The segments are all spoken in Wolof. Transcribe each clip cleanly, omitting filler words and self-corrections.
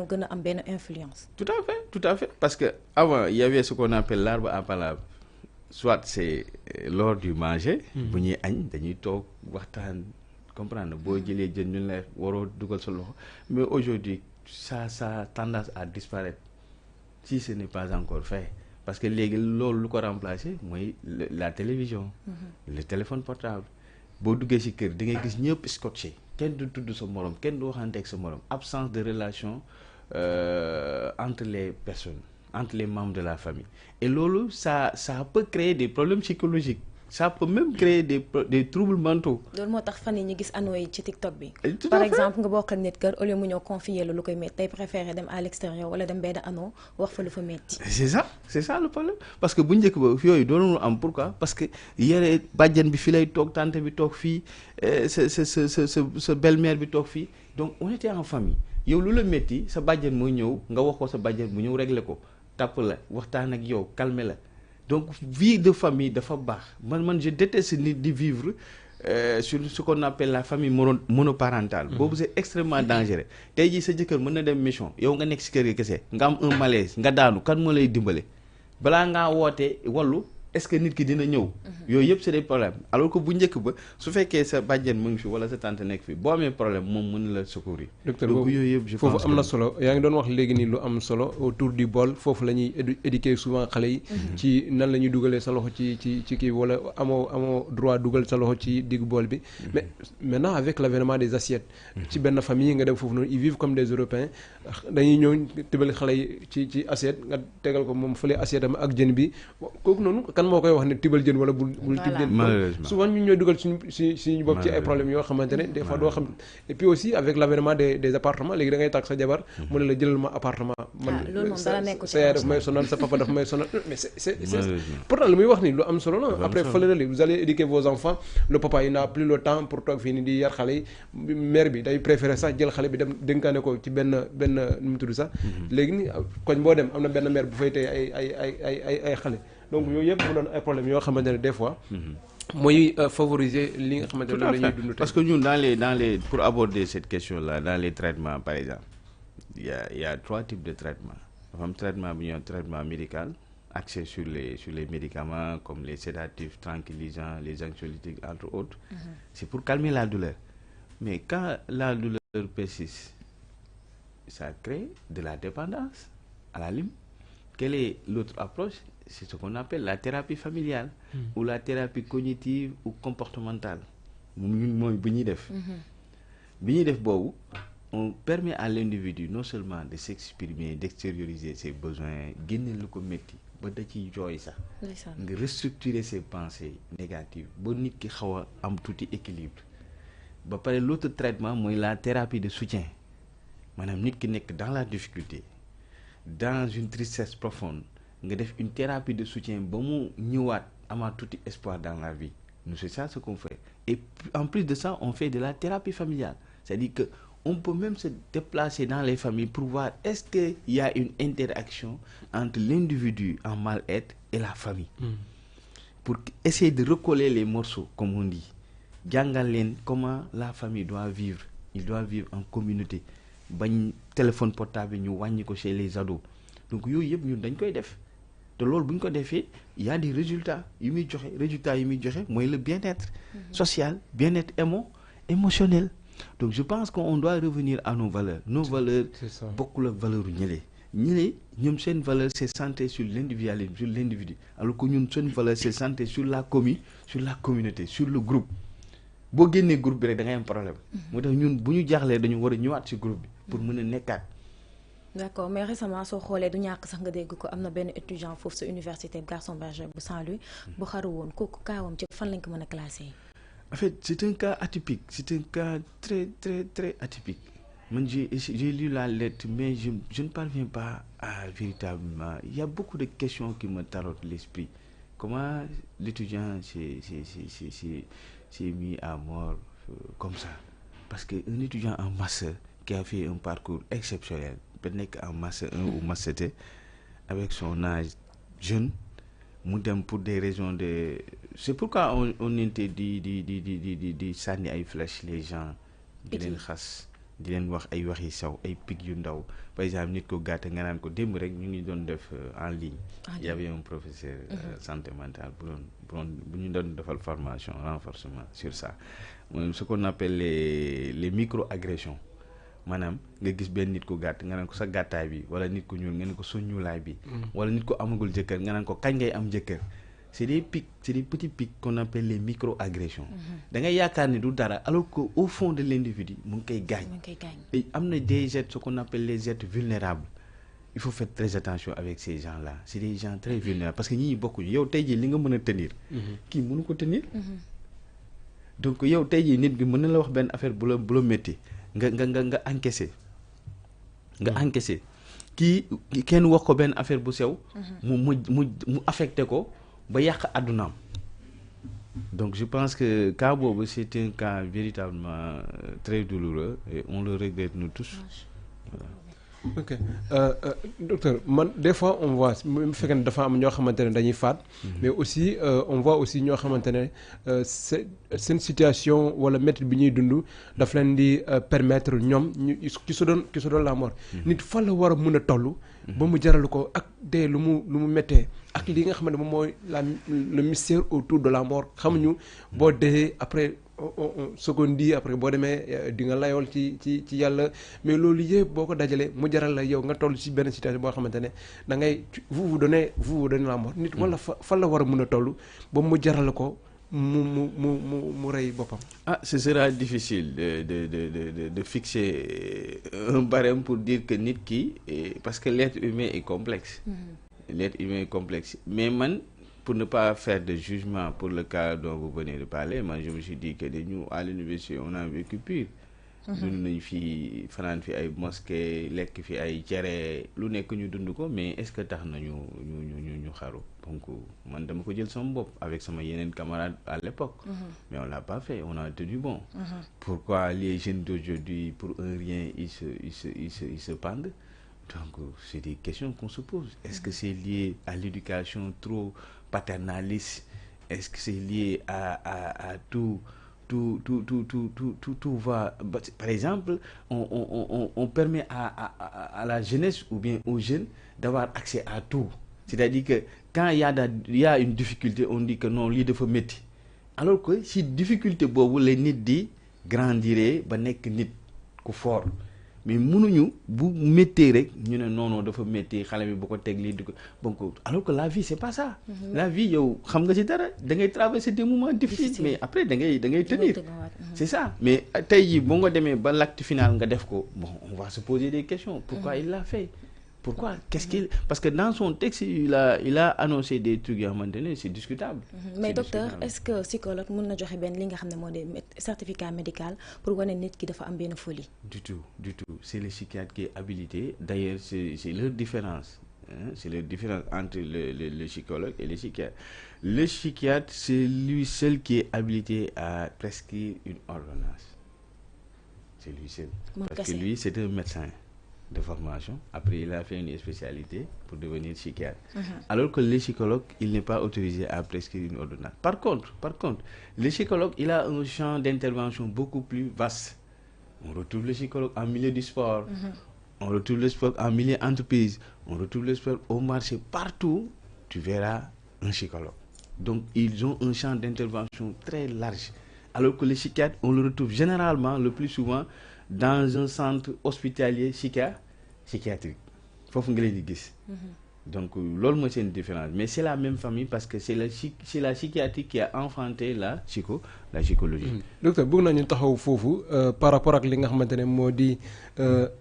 ñoo gën a am benn influence. Tout à fait, parce que avant il y avait ce qu'on appelle l'arbre à palabre. Soit c'est lors du manger. bu ñuy añ dañuy toog waxtaan comprendre boo jëlee jën ñu la waroo dugal sa loxo mais aujourd'hui ça a tendance à disparaître si ce n'est pas encore fait parce que léegi loolu lu ko remplacer mooy la télévision. le téléphone portable. boo duggee ci kër di ngay gis ñëpp scotché kenn du tudd sa morom kenn du waxante ak sa morom absence de relation entre les personnes, entre les membres de la famille. Et lolo, ça peut créer des problèmes psychologiques. Ça peut même créer des troubles mentaux. loolu moo tax fan yi ñu gis anoo yi ci TikTok bi. par exemple nga bokk ak nit kër au lieu mu ñëw confier la lu koy métti tey préféré dem à l'extérieur wala dem benn anoo wax fa lu fa métti. c'est ça le problème parce que bu njëkk ba yooyu doonul am pourquoi parce que yére bàjjan bi fi lay toog tante bi toog fii sa belle-mère bi toog fii donc on était en famille yow lu la métti sa bàjjan mooy ñëw nga wax ko sa bàjjan mu ñëw régler ko tàpp la waxtaan ak yow calmer la. Donc, vie de famille, de je déteste de vivre sur ce qu'on appelle la famille monoparentale. C'est extrêmement dangereux. Tey jii sa jëkkër mën na dem mission yow nga nekk ci kër gi kese nga am un malaise nga daanu kan moo lay dimbale balaa ngaa woote wallu est-ce que nit ki dina ñëw. yooyu yëpp c'est des problèmes alors que bu njëkk ba su fekkee sa bàjjen mu ngi fi wala sa tante nekk fi boo amee problème moom mën la secourir. docteur donc yooyu yëpp je pense foofu am na solo yaa ngi doon wax léegi nii lu am solo autour du bol foofu la ñuy éduquer souvent xale yi. ci nan la ñuy dugalee sa loxo ci kii wala amoo droit dugal sa loxo ci diggu bool bi. mais maintenant avec l'avènement des assiettes. ci benn famille nga dem foofu noonu ils vivent comme des Européens dañuy ñëw tibal xale yi ci assiette nga tegal ko moom fële assiette am ak jën bi kooku noonu. moo koy wax ne tibal jën wala bul tib jën souvent ñun ñooy dugal suñu bopp ci ay problèmes yoo xamante ne des fois doo xam et puis aussi avec l'avènement des appartements léegi da ngay tàgg sa jabar mu ne la jëlal ma appartement man sa yaay daf may sonal sa papa daf may sonal mais c'est pourtant lu muy wax ni lu am solo la après fële la li vous allez éduquer vos enfants le papa il n'a plus le temps pour toog fii ni di yar xale yi mère bi day préférer sax jël xale bi dem dénkaane ko ci benn nu mu tudd sax léegi ni koñ boo dem am na benn mère bu fay tey ay xale donc yooyu yëpp mu doon ay problèmes yoo xamante ne des fois. mooy favoriser li nga xamante ne la ñuy dund. parce que ñun dans les pour aborder cette question là dans les traitements par exemple il y a 3 types de traitements dafa am traitement bu ñuy wax traitement médical axé sur les médicaments comme les sédatifs tranquillisants les anxiolytiques entre autres. C'est pour calmer la douleur mais quand la douleur persiste ça crée de la dépendance à la limite. Quelle est l'autre approche? C'est ce qu'on appelle la thérapie familiale ou la thérapie cognitive ou comportementale. Mooy bu ñuy def boobu on permet à l'individu non seulement de s'exprimer d'extérioriser ses besoins génne lu ko métti ba da ciy jooy sax nga restructurer ses pensées négatives ba nit ki xaw a am tuuti équilibre ba pare l'autre traitement mooy la thérapie de soutien maanaam nit ki nekk dans la difficulté dans une tristesse profonde nga def une thérapie de soutien ba mu ñëwaat amaat tuuti espoir dans la vie nous c'est ça ce qu'on fait et en plus de ça on fait de la thérapie familiale c'est-à-dire que on peut même se déplacer dans les familles pour voir est-ce que il y a une interaction entre l'individu en mal-être et la famille pour essayer de recoller les morceaux comme on dit jàngal leen comment la famille doit vivre il doit vivre en communauté bañ téléphone portable ñu wàññi ko chez les ados donc yooyu yëpp ñun dañ koy def te loolu bu ñu ko defee il y a des résultats yu muy joxe mooy le bien-être social bien-être émotionnel donc je pense qu'on doit revenir à nos valeurs bokkul ak valeur u ñële ñoom seen valeur c'est centré sur l'individualisme sur l'individu alors que ñun seen valeur c'est centré sur la communauté sur le groupe boo génnee groupe bi rek da ngay am problème moo tax ñun bu ñu jaaxlee dañu war a ñëwaat ci groupe bi pour mën a nekkaat. D'accord mais récemment soo xoolee du ñàkk sax nga dégg ko am na benn étudiant foofu sa université Gaston Berger bu Saint-Louis bu xaru woon kooku kaawam ci fan lañ ko mën a classer. En fait c'est un cas atypique c'est un cas très très très atypique man j'ai lu la lettre mais je ne parviens pas à véritablement il y a beaucoup de questions qui me taraudent l'esprit comment l'étudiant s'est mis à mort comme ça parce que un étudiant en master qui a fait un parcours exceptionnel ba nekk en master 1 ou master 2 avec son âge jeune mu dem pour des raisons de c'est pourquoi on interdit di sànni ay flèches les gens di leen xas di leen wax ay wax yi saw ay pic yu ndaw par exemple nit ko gàtt nga naan ko démb rek ñu ngi doon def en ligne il y avait un professeur santé mentale bu ñu doon defal formation renforcement sur ça ce qu'on appelle les micro-agressions maanaam nga gis benn nit ko gàtt nga naan ko sa gàttaay bi wala nit ko ñuul nga ne ko sa ñuulaay bi wala nit ko amagul jëkkër nga naan ko kañ ngay am jëkkër c'est des pics, c'est des petits pics qu'on appelle les micro-agressions. Da ngay yaakaar ni du dara alors que au fond de l'individu mu ngi koy gaañ. Et am na des êtres ce qu'on appelle les êtres vulnérables. Il faut faire très attention avec ces gens-là. C'est des gens très vulnérables parce que ñi bokkuñu yow tey jii li nga mën a tenir. kii mënu ko tenir. Donc yow tey jii nit gi mën na la wax benn affaire bu la métti nga encaissé. nga encaissé kii kenn wax ko benn affaire bu sew. mu affecté ko. ba yàq àddunaam. Donc je pense que cas boobu c'est un cas véritablement très douloureux et on le regrette nous tous. Voilà. Ok docteur man des fois on voit mu fekkee ne dafa am ñoo xamante ne dañuy faat. mais aussi on voit aussi ñoo xamante ne seen situation wala métti bi ñuy dund daf leen di permettre ñoom ñu ki su doon la mort. nit fan la war a mën a toll. ba mu jaral ko ak dee lu mu méttee ak li nga xamante moom mooy le mystère autour de la mort xamuñu boo dee après. seconde di après boo demee di nga layool ci yàlla mais loolu yëpp boo ko dajalee mu jaral la yow nga toll ci benn situation boo xamante ne da ngay vous donnez la mort nit wala fan la war a mën a toll ba mu jaral ko mu rey boppam. Ce sera difficile de fixer un barème pour dire que nit ki parce que l'être humain est complexe. L'être humain est complexe mais man. Pour ne pas faire de jugement pour le cas dont vous venez de parler, moi je me suis dit que nous, à l'université, on a vécu pire. Nous avons fait ay mosquée, lekk fi ay cere, lu nekk ñu dund ko, mais est-ce que tax na ñu xaru? Donc man dama ko jël sama bopp avec sama yeneen camarades à l'époque. Mais on l'a pas fait, on a tenu bon. Pourquoi les jeunes d'aujourd'hui, pour un rien, ils se pendent? Donc c'est des questions qu'on se pose. Est-ce que c'est lié à l'éducation trop paternaliste? Est-ce que c'est lié à tout va? Par exemple, on permet à la jeunesse ou bien aux jeunes d'avoir accès à tout. C'est-à-dire que quand il y a une difficulté, on dit que non, lii dafa métti. Alors que si difficulté boobu la nit di grandir ba nekk nit ku fort. Mais mënuñu bu méttee rek ñu ne non dafa métti xale bi bu ko teg lii di ko donc alors que la vie c'est pas ça. La vie yow xam nga ci dara da ngay traverser des moments difficiles mais après da ngay tenir. C'est ça mais tey jii boo nga demee ba l'acte final nga def ko bon on va se poser des questions. Pourquoi il l'a fait? Pourquoi? Parce que dans son texte il a annoncé des trucs yoo xamante ne c'est discutable. Mais docteur est-ce que psychologue mën na joxe benn li nga xam ne moo di certificat médical pour wane nit ki dafa am benn folie? Du tout c'est le psychiatre qui est habilité. D'ailleurs c'est leur différence. C'est la différence entre le psychologue et le psychiatre. Le psychiatre c'est lui seul qui est habilité à prescrire une ordonnance. C'est lui seul. Parce que lui c'est un médecin de formation. Après, il a fait une spécialité pour devenir psychiatre. Alors que le psychologue, il n'est pas autorisé à prescrire une ordonnance. Par contre, le psychologue, il a un champ d'intervention beaucoup plus vaste. On retrouve le psychologue en milieu du sport, on retrouve le psychologue en milieu entreprise, on retrouve le psychologue au marché. Partout, tu verras un psychologue. Donc, ils ont un champ d'intervention très large. Alors que le psychiatre, on le retrouve généralement, le plus souvent, dans un centre hospitalier psychiatrique. Foofu nga leen di gis. Donc loolu mooy seen différence mais c'est la même famille parce que c'est la psychiatrie qui a enfanté la psychologie. Docteur bëgg nañu taxaw foofu par rapport ak li nga xamante ne moo di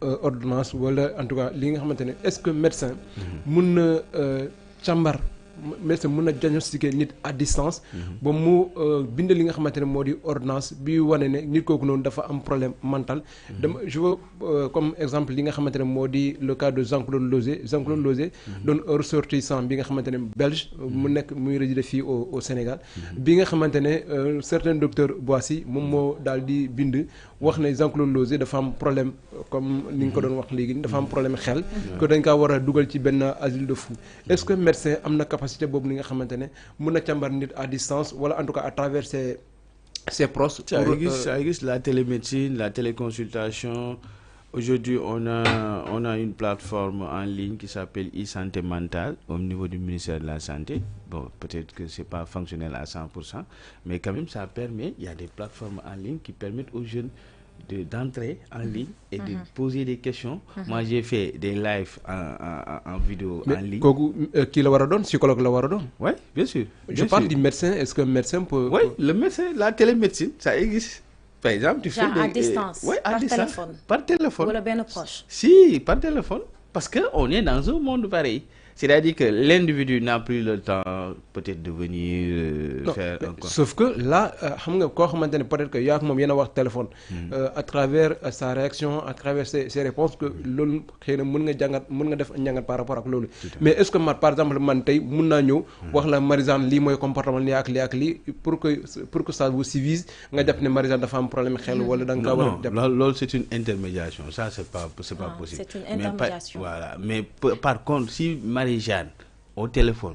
ordonnance wala en tout cas li nga xamante ne est-ce que médecin mun na càmbar médecin mun na diagnostiquer nit à distance ba mu bind li nga xamante ne moo di ordonnance bi wane ne nit kooku noonu dafa am problème mental. Je veux comme exemple li nga xamante ne moo di le cas de Jean-Claude Lozé doon ressortissant bi nga xamante ne belge mu nekk muy résider fii au Sénégal bi nga xamante ne certain docteur Boissy moom moo daal di bind wax ne Jean-Claude Lozé dafa am problème comme ni nga ko doon wax léegi dafa am problème xel que dañ kaa war a dugal ci benn asile de fou. Est-ce que médecin am na capacité boobu li nga xamante ne mun na càmbar nit à distance wala en tout cas à travers ses proches. Ça existe la télémédecine, la téléconsultation. Aujourd'hui, on a une plateforme en ligne qui s'appelle e-santé mentale au niveau du ministère de la Santé. Bon, peut-être que c'est pas fonctionnel à 100%, mais quand même, ça permet, il y a des plateformes en ligne qui permettent aux jeunes d'entrer en ligne et de poser des questions. Moi, j'ai fait des lives en vidéo en ligne. Qui la waradon, psychologue la waradon. Oui, bien sûr. Je parle du médecin. Est-ce qu'un médecin peut... Oui, le médecin, la télémédecine, ça existe. Par exemple, tu fais à distance. Oui, à distance. Téléphone. Par téléphone. Ou bien proche. Si, par téléphone. Parce qu'on est dans un monde pareil. C'est-à-dire que l'individu n'a plus le temps peut-être de venir faire un quoi. Sauf que là, peut-être qu'il y a un téléphone. À travers sa réaction, à travers ses réponses, que l'on a par rapport à l'autre. Mais est-ce que, par exemple, wax la Marie-Jeanne lii mooy comportement lii ak lii pour que ça vous civise nga jàpp ne Marie-Jeanne dafa am problème xel wala da nga war a jàpp. Non, c'est une intermédiation. Ça, c'est pas possible. C'est une intermédiation. Voilà. Mais par contre, si Marie-Jeanne, au téléphone,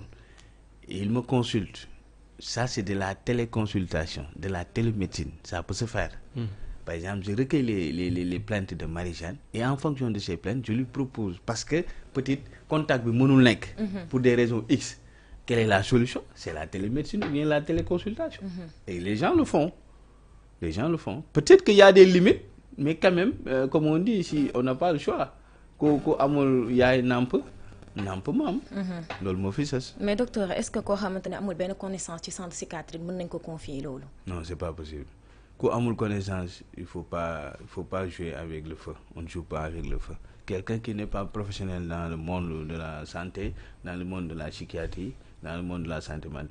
il me consulte, ça, c'est de la téléconsultation, de la télémédecine. Ça peut se faire. Par exemple, je recueille les plaintes de Marie-Jeanne et en fonction de ces plaintes, je lui propose, parce que peut-être contact bi mënul nekk pour des raisons X. Quelle est la solution? C'est la télémédecine ou bien la téléconsultation. Et les gens le font. Les gens le font. Peut-être qu'il y a des limites, mais quand même, comme on dit ici, on n'a pas le choix. Ko amul yaay namp maam. Loolu moo fi sës. Mais docteur, est-ce que koo xamante ne amul benn connaissance ci centre psychiatrique mën nañ ko confier loolu? Non, c'est pas possible. Ku amul connaissance, il faut pas jouer avec le feu. On ne joue pas avec le feu. Quelqu'un qui n'est pas professionnel dans le monde de la santé, dans le monde de la psychiatrie, dans le monde de la santé mentale.